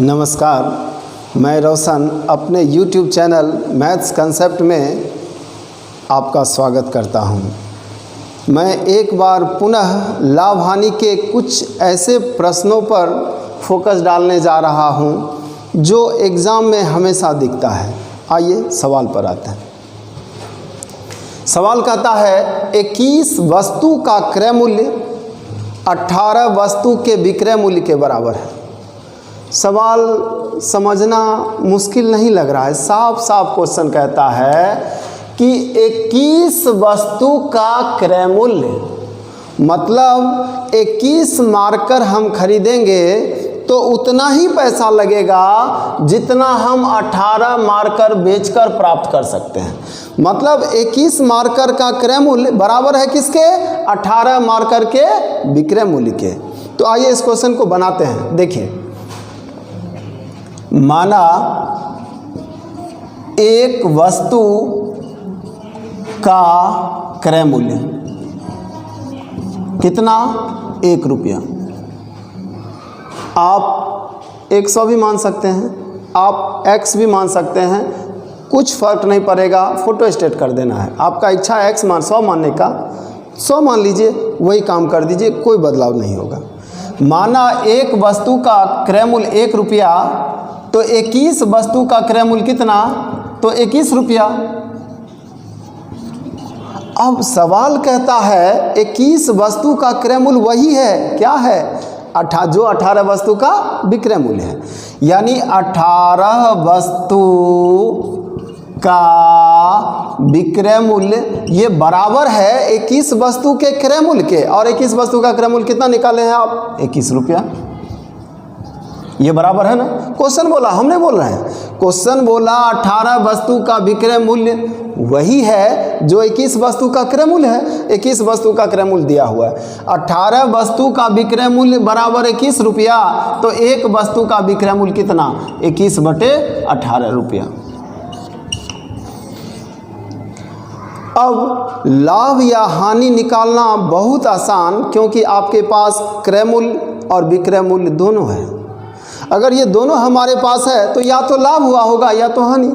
नमस्कार, मैं रोशन अपने YouTube चैनल मैथ्स कंसेप्ट में आपका स्वागत करता हूं। मैं एक बार पुनः लाभ हानि के कुछ ऐसे प्रश्नों पर फोकस डालने जा रहा हूं जो एग्ज़ाम में हमेशा दिखता है। आइए सवाल पर आते हैं। सवाल कहता है 21 वस्तु का क्रय मूल्य 18 वस्तु के विक्रय मूल्य के बराबर है। सवाल समझना मुश्किल नहीं लग रहा है। साफ साफ क्वेश्चन कहता है कि 21 वस्तु का क्रय मूल्य, मतलब 21 मार्कर हम खरीदेंगे तो उतना ही पैसा लगेगा जितना हम 18 मार्कर बेचकर प्राप्त कर सकते हैं। मतलब 21 मार्कर का क्रय मूल्य बराबर है किसके? 18 मार्कर के विक्रय मूल्य के। तो आइए इस क्वेश्चन को बनाते हैं। देखिए, माना एक वस्तु का क्रय मूल्य कितना? 1 रुपया। आप 100 भी मान सकते हैं, आप x भी मान सकते हैं, कुछ फर्क नहीं पड़ेगा। फोटो स्टेट कर देना है। आपका इच्छा है 100 मानने का, 100 मान लीजिए, वही काम कर दीजिए, कोई बदलाव नहीं होगा। माना एक वस्तु का क्रय मूल्य 1 रुपया, तो 21 वस्तु का क्रय मूल्य कितना? तो 21 रुपया। अब सवाल कहता है 21 वस्तु का क्रय मूल्य वही है, क्या है? जो 18 वस्तु का विक्रय मूल्य है। यानी 18 वस्तु का विक्रय मूल्य ये बराबर है 21 वस्तु के क्रय मूल्य के। और 21 वस्तु का क्रय मूल्य कितना निकाले हैं आप? 21 रुपया। ये बराबर है ना? क्वेश्चन बोला, हमने बोल रहे हैं। क्वेश्चन बोला 18 वस्तु का विक्रय मूल्य वही है जो 21 वस्तु का क्रय मूल्य है। 21 वस्तु का क्रय मूल्य दिया हुआ है। 18 वस्तु का विक्रय मूल्य बराबर 21 रुपया, तो एक वस्तु का विक्रय मूल्य कितना? 21/18 रुपया। अब लाभ या हानि निकालना बहुत आसान, क्योंकि आपके पास क्रय मूल्य और विक्रय मूल्य दोनों है। अगर ये दोनों हमारे पास है तो या तो लाभ हुआ होगा या तो हानि,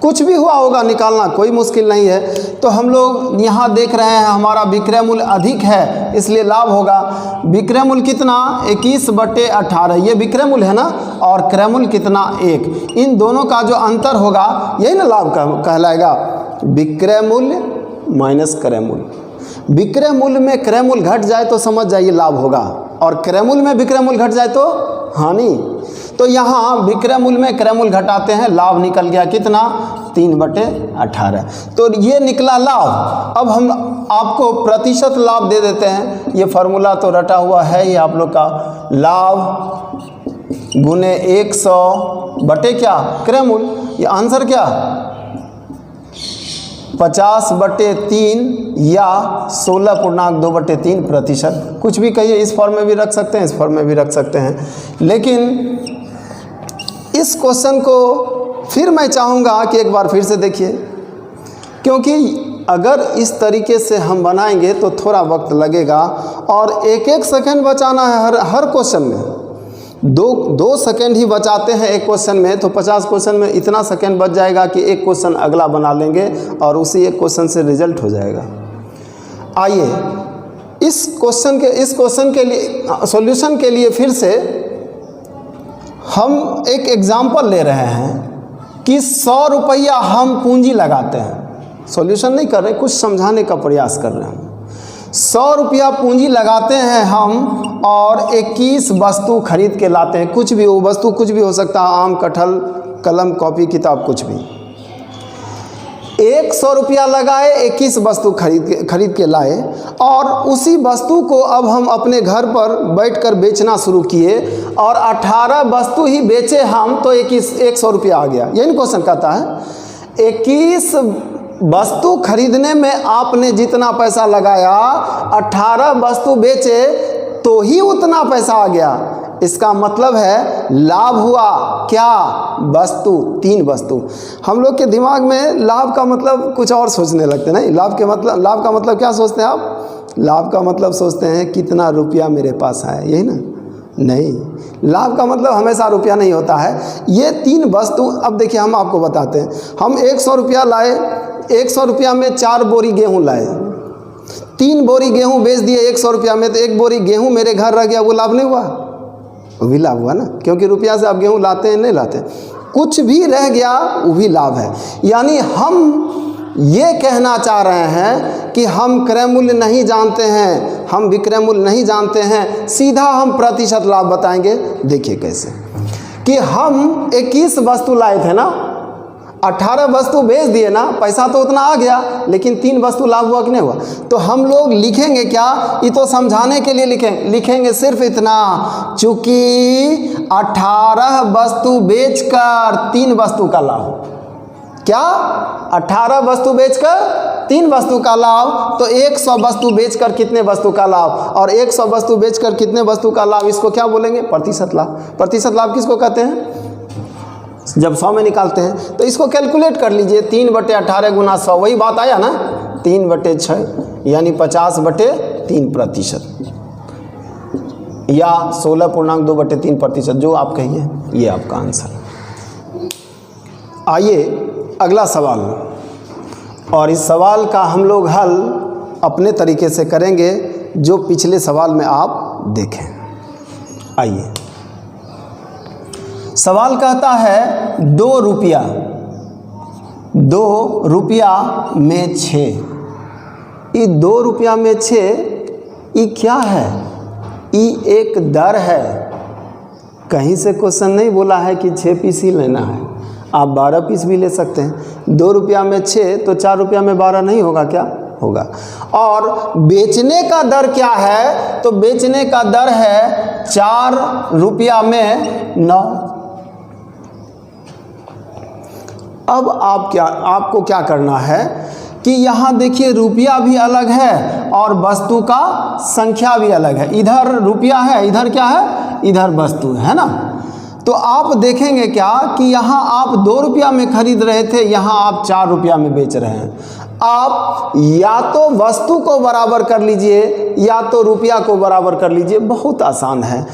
कुछ भी हुआ होगा, निकालना कोई मुश्किल नहीं है। तो हम लोग यहाँ देख रहे हैं हमारा विक्रय मूल्य अधिक है, इसलिए लाभ होगा। विक्रय मूल्य कितना? 21/18, ये विक्रय मूल्य है ना, और क्रय मूल्य कितना? 1। इन दोनों का जो अंतर होगा यही ना लाभ कहलाएगा। विक्रय मूल्य माइनस क्रय मूल्य। विक्रय मूल्य में क्रय मूल्य घट जाए तो समझ जाइए लाभ होगा, और क्रय मूल्य में विक्रय मूल्य घट जाए तो हानि। तो यहाँ विक्रय मूल्य में क्रय मूल्य घटाते हैं, लाभ निकल गया कितना? 3/18। तो ये निकला लाभ। अब हम आपको प्रतिशत लाभ दे देते हैं। ये फार्मूला तो रटा हुआ है ये आप लोग का। लाभ गुने 100 बटे क्या? क्रय मूल्य। ये आंसर क्या? 50/3 या 16.2/3%। कुछ भी कहिए, इस फॉर्म में भी रख सकते हैं, इस फॉर्म में भी रख सकते हैं। लेकिन इस क्वेश्चन को फिर मैं चाहूँगा कि एक बार फिर से देखिए, क्योंकि अगर इस तरीके से हम बनाएंगे तो थोड़ा वक्त लगेगा, और 1-1 सेकंड बचाना है हर क्वेश्चन में। 2 सेकंड ही बचाते हैं एक क्वेश्चन में, तो 50 क्वेश्चन में इतना सेकंड बच जाएगा कि एक क्वेश्चन अगला बना लेंगे और उसी एक क्वेश्चन से रिजल्ट हो जाएगा। आइए इस क्वेश्चन के लिए सॉल्यूशन के लिए फिर से हम एक एग्जाम्पल ले रहे हैं कि 100 रुपया हम पूंजी लगाते हैं। सॉल्यूशन नहीं कर रहे, कुछ समझाने का प्रयास कर रहे हैं। 100 रुपया पूंजी लगाते हैं हम और 21 वस्तु खरीद के लाते हैं। कुछ भी हो, वस्तु कुछ भी हो सकता है, आम, कटहल, कलम, कॉपी, किताब, कुछ भी। 100 रुपया लगाए, 21 वस्तु खरीद के लाए, और उसी वस्तु को अब हम अपने घर पर बैठकर बेचना शुरू किए, और 18 वस्तु ही बेचे हम, तो 100 रुपया आ गया। यही क्वेश्चन कहता है 21 वस्तु खरीदने में आपने जितना पैसा लगाया, 18 वस्तु बेचे तो ही उतना पैसा आ गया। इसका मतलब है लाभ हुआ क्या? वस्तु, 3 वस्तु। हम लोग के दिमाग में लाभ का मतलब कुछ और सोचने लगते नहीं। लाभ का मतलब क्या सोचते हैं आप? लाभ का मतलब सोचते हैं कितना रुपया मेरे पास आया, यही ना। नहीं, लाभ का मतलब हमेशा रुपया नहीं होता है। ये 3 वस्तु, अब देखिए हम आपको बताते हैं, हम 100 रुपया लाए, 100 रुपया में 4 बोरी गेहूँ लाए, 3 बोरी गेहूँ बेच दिए 100 रुपया में, तो 1 बोरी गेहूँ मेरे घर रह गया, वो लाभ नहीं हुआ? वो भी लाभ हुआ ना, क्योंकि रुपया से आप गेहूँ लाते हैं नहीं लाते, कुछ भी रह गया वो भी लाभ है। यानी हम ये कहना चाह रहे हैं कि हम क्रय मूल्य नहीं जानते हैं, हम विक्रय मूल्य नहीं जानते हैं, सीधा हम प्रतिशत लाभ बताएंगे। देखिए कैसे कि हम 21 वस्तु लाए थे ना, 18 वस्तु बेच दिए ना, पैसा तो उतना आ गया, लेकिन 3 वस्तु लाभ हुआ कि नहीं हुआ? तो हम लोग लिखेंगे क्या, ये तो समझाने के लिए लिखेंगे सिर्फ इतना, चूंकि 18 वस्तु बेचकर 3 वस्तु का लाभ, क्या 18 वस्तु बेचकर 3 वस्तु का लाभ, तो 100 वस्तु बेचकर कितने वस्तु का लाभ, और 100 वस्तु बेचकर कितने वस्तु का लाभ, इसको क्या बोलेंगे? प्रतिशत लाभ। प्रतिशत लाभ किसको कहते हैं? जब 100 में निकालते हैं तो इसको कैलकुलेट कर लीजिए, 3/18 गुना 100, वही बात आया ना, 3/6 यानी 50/3%, या 16.2/3%, जो आप कहिए, ये आपका आंसर। आइए अगला सवाल, और इस सवाल का हम लोग हल अपने तरीके से करेंगे जो पिछले सवाल में आप देखें। आइए, सवाल कहता है 2 रुपया, 2 रुपया में 6, ये 2 रुपया में 6 ये क्या है? ये एक दर है, कहीं से क्वेश्चन नहीं बोला है कि 6 पीस ही लेना है, आप 12 पीस भी ले सकते हैं। 2 रुपया में 6 तो 4 रुपया में 12 नहीं होगा क्या? होगा। और बेचने का दर क्या है? तो बेचने का दर है 4 रुपया में 9। अब आपको क्या करना है कि यहाँ देखिए रुपया भी अलग है और वस्तु का संख्या भी अलग है, इधर रुपया है, इधर क्या है? इधर वस्तु है ना। तो आप देखेंगे क्या कि यहाँ आप 2 रुपया में खरीद रहे थे, यहाँ आप 4 रुपया में बेच रहे हैं। आप या तो वस्तु को बराबर कर लीजिए या तो रुपया को बराबर कर लीजिए, बहुत आसान है।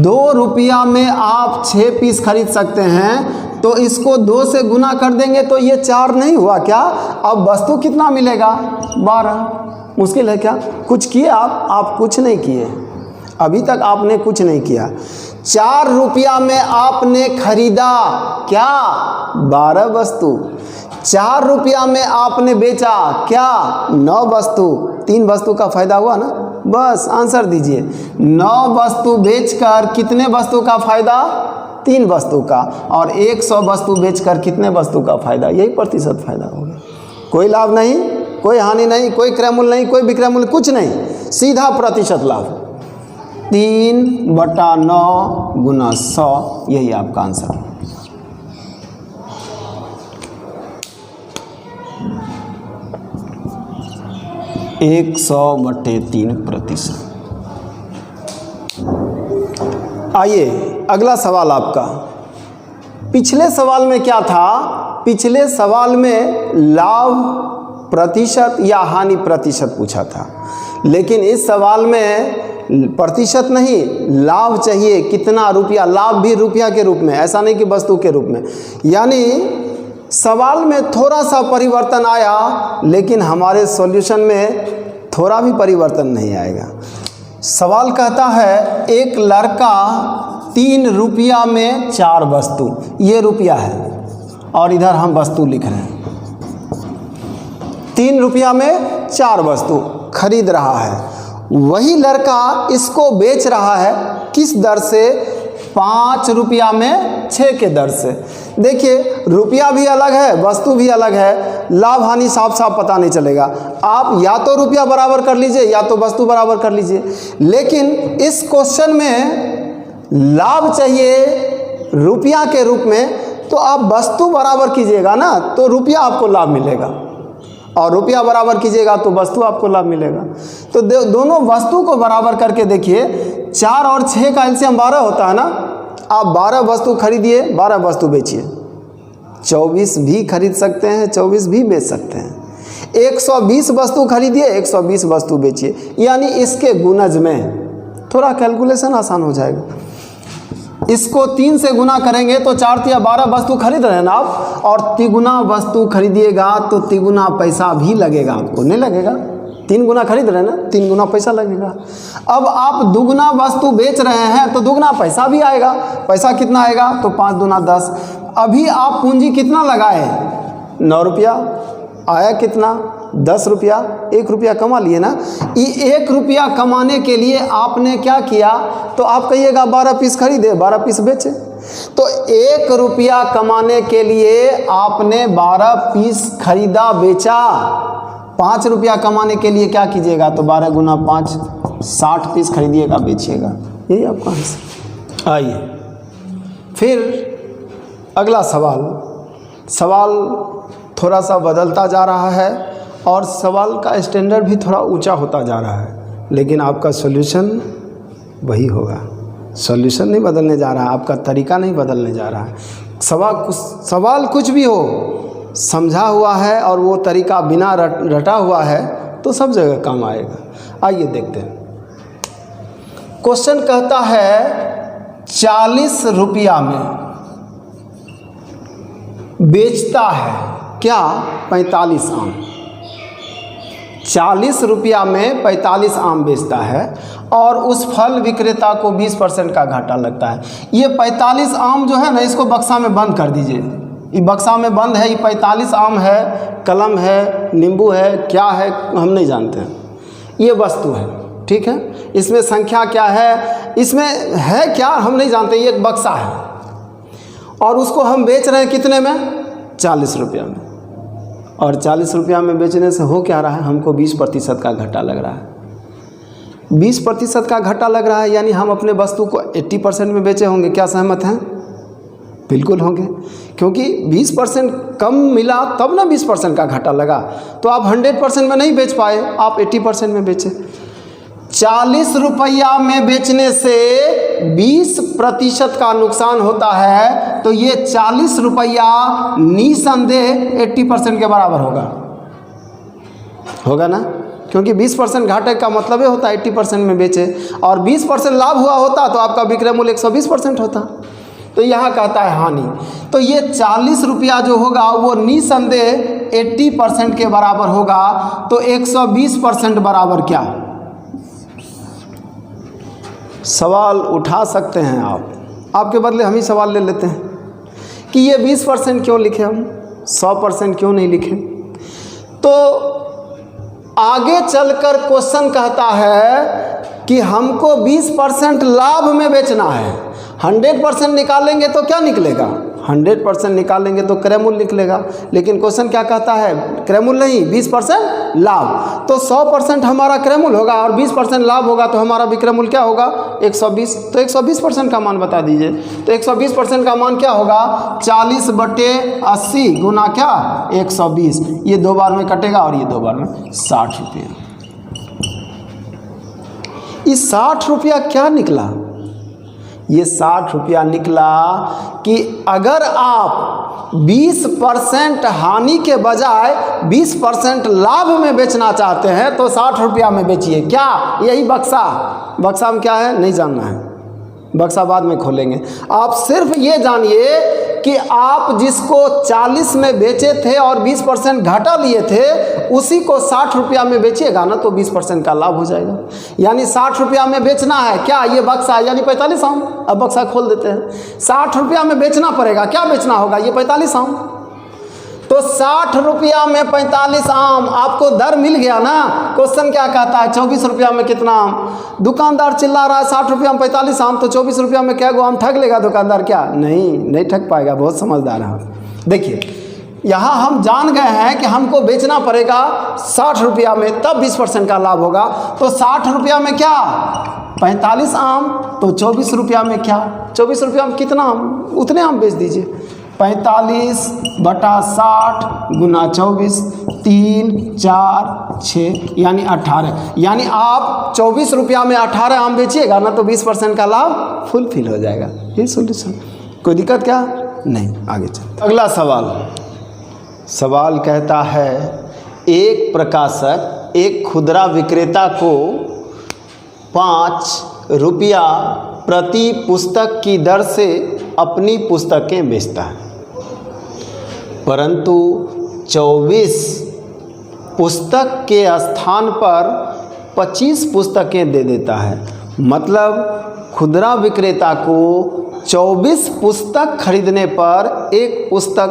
2 रुपया में आप 6 पीस खरीद सकते हैं, तो इसको 2 से गुना कर देंगे तो ये 4 नहीं हुआ क्या? अब वस्तु कितना मिलेगा? 12। मुश्किल है क्या? कुछ किए आप कुछ नहीं किए, अभी तक आपने कुछ नहीं किया। 4 रुपया में आपने खरीदा क्या? 12 वस्तु। 4 रुपया में आपने बेचा क्या? 9 वस्तु। 3 वस्तु का फायदा हुआ ना, बस आंसर दीजिए। 9 वस्तु बेचकर कितने वस्तु का फायदा? 3 वस्तु का। और 100 वस्तु बेचकर कितने वस्तु का फायदा? यही प्रतिशत फायदा हो गया। कोई लाभ नहीं, कोई हानि नहीं, कोई क्रय मूल्य नहीं, कोई विक्रय मूल्य, कुछ नहीं, सीधा प्रतिशत लाभ। 3/9 गुना 100, यही आपका आंसर है। एक 100/3%। आइए अगला सवाल आपका। पिछले सवाल में क्या था? पिछले सवाल में लाभ प्रतिशत या हानि प्रतिशत पूछा था, लेकिन इस सवाल में प्रतिशत नहीं, लाभ चाहिए। कितना रुपया? लाभ भी रुपया के रूप में, ऐसा नहीं कि वस्तु के रूप में। यानी सवाल में थोड़ा सा परिवर्तन आया, लेकिन हमारे सॉल्यूशन में थोड़ा भी परिवर्तन नहीं आएगा। सवाल कहता है एक लड़का 3 रुपया में 4 वस्तु, ये रुपया है और इधर हम वस्तु लिख रहे हैं। 3 रुपया में 4 वस्तु खरीद रहा है, वही लड़का इसको बेच रहा है किस दर से? 5 रुपया में 6 के दर से। देखिए रुपया भी अलग है, वस्तु भी अलग है, लाभ हानि साफ साफ पता नहीं चलेगा। आप या तो रुपया बराबर कर लीजिए या तो वस्तु बराबर कर लीजिए, लेकिन इस क्वेश्चन में लाभ चाहिए रुपया के रूप में, तो आप वस्तु बराबर कीजिएगा ना, तो रुपया आपको लाभ मिलेगा, और रुपया बराबर कीजिएगा तो वस्तु आपको लाभ मिलेगा। तो दोनों वस्तु को बराबर करके देखिए। 4 और 6 का एलसीएम 12 होता है ना। आप 12 वस्तु खरीदिए, 12 वस्तु बेचिए। 24 भी खरीद सकते हैं, 24 भी बेच सकते हैं। 120 वस्तु खरीदिए, 120 वस्तु बेचिए। यानी इसके गुणज में थोड़ा कैलकुलेशन आसान हो जाएगा। इसको 3 से गुना करेंगे तो 4 या 12 वस्तु खरीद रहे हैं ना आप, और तिगुना वस्तु खरीदिएगा तो तिगुना पैसा भी लगेगा आपको, नहीं लगेगा? 3 गुना खरीद रहे हैं ना, 3 गुना पैसा लगेगा। अब आप दुगुना वस्तु बेच रहे हैं तो दुगुना पैसा भी आएगा। पैसा कितना आएगा? तो 5 दूना 10। अभी आप पूंजी कितना लगाए? 9 रुपया। आया कितना? 10 रुपया। 1 रुपया कमा लिए ना। ये 1 रुपया कमाने के लिए आपने क्या किया? तो आप कहिएगा 12 पीस खरीदे, 12 पीस बेचे। तो 1 रुपया कमाने के लिए आपने 12 पीस खरीदा, बेचा। 5 रुपया कमाने के लिए क्या कीजिएगा? तो 12 गुना 5, 60 पीस खरीदिएगा, बेचिएगा। यही आपका आंसर। आइए फिर अगला सवाल थोड़ा सा बदलता जा रहा है और सवाल का स्टैंडर्ड भी थोड़ा ऊंचा होता जा रहा है, लेकिन आपका सॉल्यूशन वही होगा। सॉल्यूशन नहीं बदलने जा रहा है, आपका तरीका नहीं बदलने जा रहा है। सवाल कुछ भी हो, समझा हुआ है और वो तरीका बिना रटा हुआ है तो सब जगह काम आएगा। आइए देखते हैं। क्वेश्चन कहता है 40 रुपया में बेचता है क्या? 45 आम। 40 रुपया में 45 आम बेचता है और उस फल विक्रेता को 20% का घाटा लगता है। ये 45 आम जो है ना, इसको बक्सा में बंद कर दीजिए। ये बक्सा में बंद है। ये 45 आम है, कलम है, नींबू है, क्या है हम नहीं जानते हैं। ये वस्तु है, ठीक है। इसमें संख्या क्या है, इसमें है क्या हम नहीं जानते। ये एक बक्सा है और उसको हम बेच रहे हैं कितने में? 40 रुपया में। और 40 रुपया में बेचने से हो क्या रहा है? हमको 20% का घाटा लग रहा है। 20% का घाटा लग रहा है, यानी हम अपने वस्तु को 80% में बेचे होंगे। क्या सहमत हैं? बिल्कुल होंगे, क्योंकि 20% कम मिला तब ना 20% का घाटा लगा। तो आप 100% में नहीं बेच पाए, आप 80% में बेचे। 40 रुपया में बेचने से 20% का नुकसान होता है, तो ये 40 रुपया निसंदेह 80% के बराबर होगा ना, क्योंकि 20% घाटे का मतलब ही होता है 80% में बेचे, और 20% लाभ हुआ होता तो आपका विक्रय मूल्य 120% होता। तो यहाँ कहता है हानि। तो ये 40 रुपया जो होगा वो निसंदेह 80% के बराबर होगा। तो 120% बराबर क्या? सवाल उठा सकते हैं आप, आपके बदले हम ही सवाल ले लेते हैं कि ये 20% क्यों लिखे, हम 100% क्यों नहीं लिखे। तो आगे चलकर क्वेश्चन कहता है कि हमको 20% लाभ में बेचना है। 100% निकालेंगे तो क्या निकलेगा? 100% निकालेंगे तो क्रय मूल्य निकलेगा। लेकिन क्वेश्चन क्या कहता है? क्रय मूल्य नहीं, 20% लाभ। तो 100% हमारा क्रय मूल्य होगा और 20% लाभ होगा, तो हमारा विक्रय मूल्य क्या होगा? 120। तो 120% का मान बता दीजिए। तो 120% का मान क्या होगा? 40/80 गुना क्या? 120। ये 2 बार में कटेगा और ये 2 बार में 60 रुपया। इस 60 रुपया क्या निकला? ये 60 रुपया निकला कि अगर आप 20% हानि के बजाय 20% लाभ में बेचना चाहते हैं तो 60 रुपया में बेचिए। क्या? यही बक्सा में क्या है नहीं जानना है, बक्सा बाद में खोलेंगे। आप सिर्फ ये जानिए कि आप जिसको 40 में बेचे थे और 20% घाटा लिए थे, उसी को 60 रुपया में बेचिएगा ना, तो 20% का लाभ हो जाएगा। यानी 60 रुपया में बेचना है क्या? ये बक्सा यानी 45 आम। अब बक्सा खोल देते हैं। 60 रुपया में बेचना पड़ेगा। क्या बेचना होगा? ये 45 आम। तो 60 रुपया में 45 आम, आपको दर मिल गया ना। क्वेश्चन क्या कहता है? 24 रुपया में कितना आम? दुकानदार चिल्ला रहा है 60 रुपया में 45 आम, तो 24 रुपया में क्या गो आम ठग लेगा दुकानदार? क्या? नहीं ठग पाएगा। बहुत समझदार है। देखिए यहाँ हम जान गए हैं कि हमको बेचना पड़ेगा 60 रुपया में, तब 20% का लाभ होगा। तो 60 रुपया में क्या? 45 आम। तो 24 रुपया में क्या? 24 रुपया में कितना आम? उतने आम बेच दीजिए। 45/60 गुना 24, 3, 4, 6 यानी 18। यानी आप 24 रुपया में 18 आम बेचिएगा ना, तो 20% का लाभ फुलफिल हो जाएगा। ये सॉल्यूशन। कोई दिक्कत क्या? नहीं। आगे चलते। अगला सवाल कहता है, एक प्रकाशक एक खुदरा विक्रेता को 5 रुपया प्रति पुस्तक की दर से अपनी पुस्तकें बेचता है, परंतु 24 पुस्तक के स्थान पर 25 पुस्तकें दे देता है। मतलब खुदरा विक्रेता को 24 पुस्तक खरीदने पर एक पुस्तक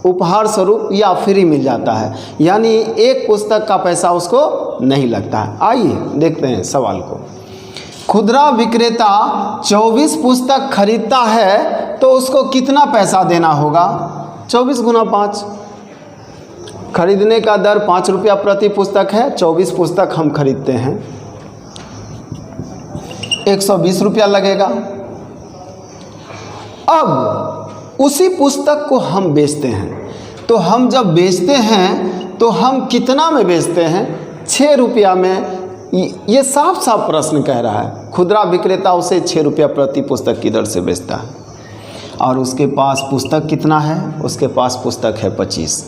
उपहार स्वरूप या फ्री मिल जाता है, यानी एक पुस्तक का पैसा उसको नहीं लगता है। आइए देखते हैं सवाल को। खुदरा विक्रेता 24 पुस्तक खरीदता है तो उसको कितना पैसा देना होगा? 24 गुना 5। खरीदने का दर 5 रुपया प्रति पुस्तक है, 24 पुस्तक हम खरीदते हैं, 120 रुपया लगेगा। अब उसी पुस्तक को हम बेचते हैं, तो हम जब बेचते हैं तो हम कितना में बेचते हैं? 6 रुपया में। ये साफ साफ प्रश्न कह रहा है। खुदरा विक्रेता उसे 6 रुपया प्रति पुस्तक की दर से बेचता है और उसके पास पुस्तक कितना है? उसके पास पुस्तक है 25।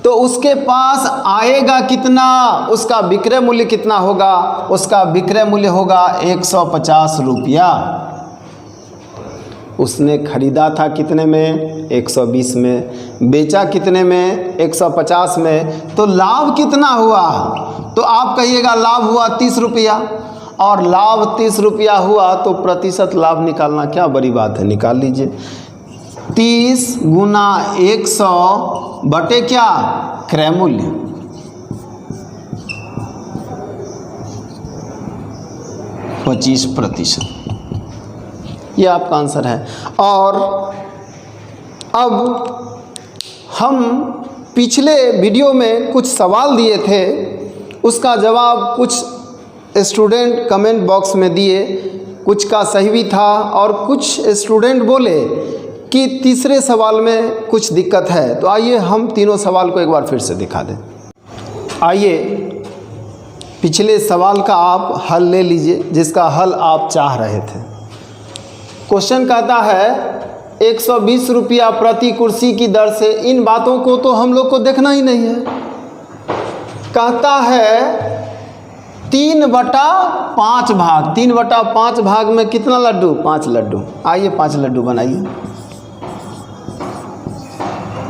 तो उसके पास आएगा कितना? उसका विक्रय मूल्य कितना होगा? उसका विक्रय मूल्य होगा 150 रुपया। उसने खरीदा था कितने में? 120 में। बेचा कितने में? 150 में। तो लाभ कितना हुआ? तो आप कहिएगा लाभ हुआ 30 रुपया, और लाभ 30 रुपया हुआ तो प्रतिशत लाभ निकालना क्या बड़ी बात है, निकाल लीजिए। 30 गुना 100 बटे क्या? क्रय मूल्य। %25। ये आपका आंसर है। और अब हम पिछले वीडियो में कुछ सवाल दिए थे, उसका जवाब कुछ स्टूडेंट कमेंट बॉक्स में दिए, कुछ का सही भी था और कुछ स्टूडेंट बोले कि तीसरे सवाल में कुछ दिक्कत है। तो आइए हम तीनों सवाल को एक बार फिर से दिखा दें। आइए पिछले सवाल का आप हल ले लीजिए, जिसका हल आप चाह रहे थे। क्वेश्चन कहता है 120 रुपया प्रति कुर्सी की दर से, इन बातों को तो हम लोग को देखना ही नहीं है। कहता है 3/5 भाग। 3/5 भाग में कितना लड्डू? 5 लड्डू। आइए 5 लड्डू बनाइए।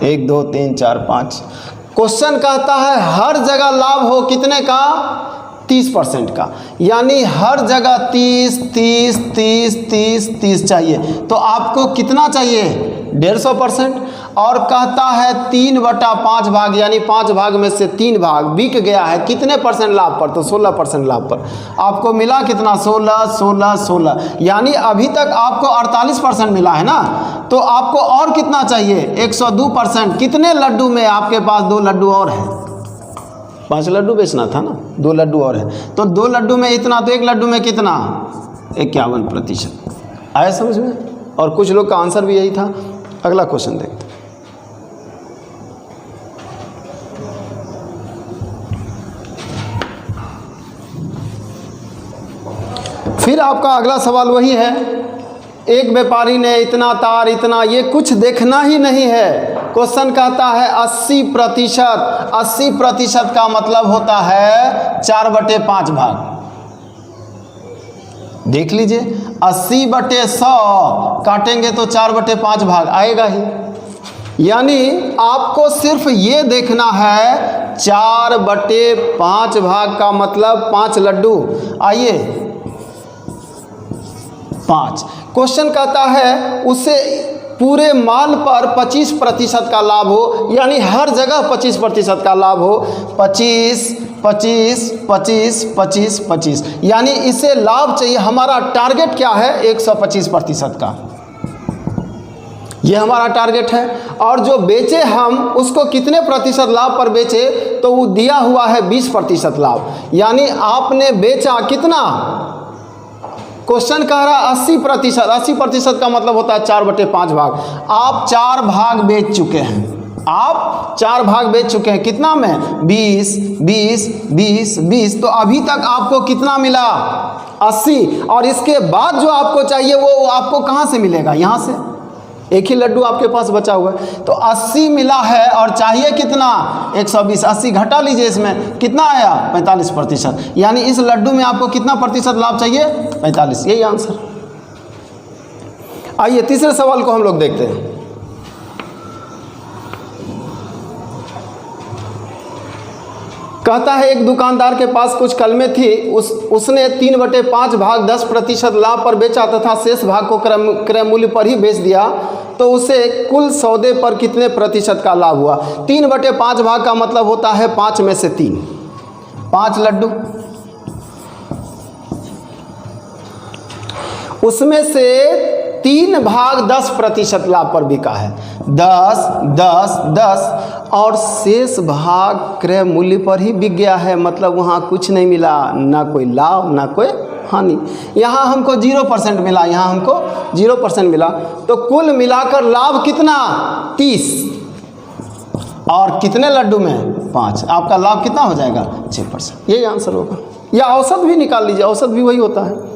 1 2 3 4 5। क्वेश्चन कहता है हर जगह लाभ हो कितने का? 30% का, यानी हर जगह 30 30 30 30 30 चाहिए। तो आपको कितना चाहिए? 150%। और कहता है 3/5 भाग, यानी 5 भाग में से 3 भाग बिक गया है, कितने परसेंट लाभ पर? तो 16% लाभ पर। आपको मिला कितना? 16 16 16, यानी अभी तक आपको 48% मिला है ना। तो आपको और कितना चाहिए? 102%। कितने लड्डू में? आपके पास 2 लड्डू और है। 5 लड्डू बेचना था ना, 2 लड्डू और है। तो 2 लड्डू में इतना, तो 1 लड्डू में कितना? 51%। आया समझ में? और कुछ लोग का आंसर भी यही था। अगला क्वेश्चन देखते हैं। फिर आपका अगला सवाल वही है। एक व्यापारी ने इतना तार, इतना, ये कुछ देखना ही नहीं है। क्वेश्चन कहता है 80%। 80% का मतलब होता है 4/5 भाग। देख लीजिए, 80/100 काटेंगे तो 4/5 भाग आएगा ही। यानी आपको सिर्फ ये देखना है 4/5 भाग का मतलब 5 लड्डू। आइए 5। क्वेश्चन कहता है उसे पूरे माल पर 25% का लाभ हो, यानी हर जगह 25% का लाभ हो। 25 25 25 25 25, यानी इसे लाभ चाहिए। हमारा टारगेट क्या है? 125% का, ये हमारा टारगेट है। और जो बेचे हम उसको कितने प्रतिशत लाभ पर बेचे? तो वो दिया हुआ है 20% लाभ, यानी आपने बेचा कितना? क्वेश्चन कह रहा है 80%। 80% का मतलब होता है 4/5 भाग। आप 4 भाग बेच चुके हैं। आप 4 भाग बेच चुके हैं। कितना में? 20 20 20 20। तो अभी तक आपको कितना मिला? 80। और इसके बाद जो आपको चाहिए वो आपको कहाँ से मिलेगा? यहाँ से। एक ही लड्डू आपके पास बचा हुआ है, तो 80 मिला है और चाहिए कितना? 120। 80 घटा लीजिए, इसमें कितना आया? 45%। यानी इस लड्डू में आपको कितना प्रतिशत लाभ चाहिए? 45। यही आंसर। आइए तीसरे सवाल को हम लोग देखते हैं। कहता है एक दुकानदार के पास कुछ कलमें थी, उसने 3/5 भाग 10% लाभ पर बेचा तथा शेष भाग को क्रय मूल्य पर ही बेच दिया, तो उसे कुल सौदे पर कितने प्रतिशत का लाभ हुआ? 3/5 भाग का मतलब होता है 5 में से 3, 5 लड्डू, उसमें से 3 भाग 10% लाभ पर बिका है, 10, 10, 10 और शेष भाग क्रय मूल्य पर ही बिक गया है, मतलब वहाँ कुछ नहीं मिला, ना कोई लाभ ना कोई हानि। यहाँ हमको 0% मिला, यहाँ हमको 0% मिला, तो कुल मिलाकर लाभ कितना? 30 और कितने लड्डू में? 5। आपका लाभ कितना हो जाएगा? 6%। यही आंसर होगा। या औसत भी निकाल लीजिए, औसत भी वही होता है।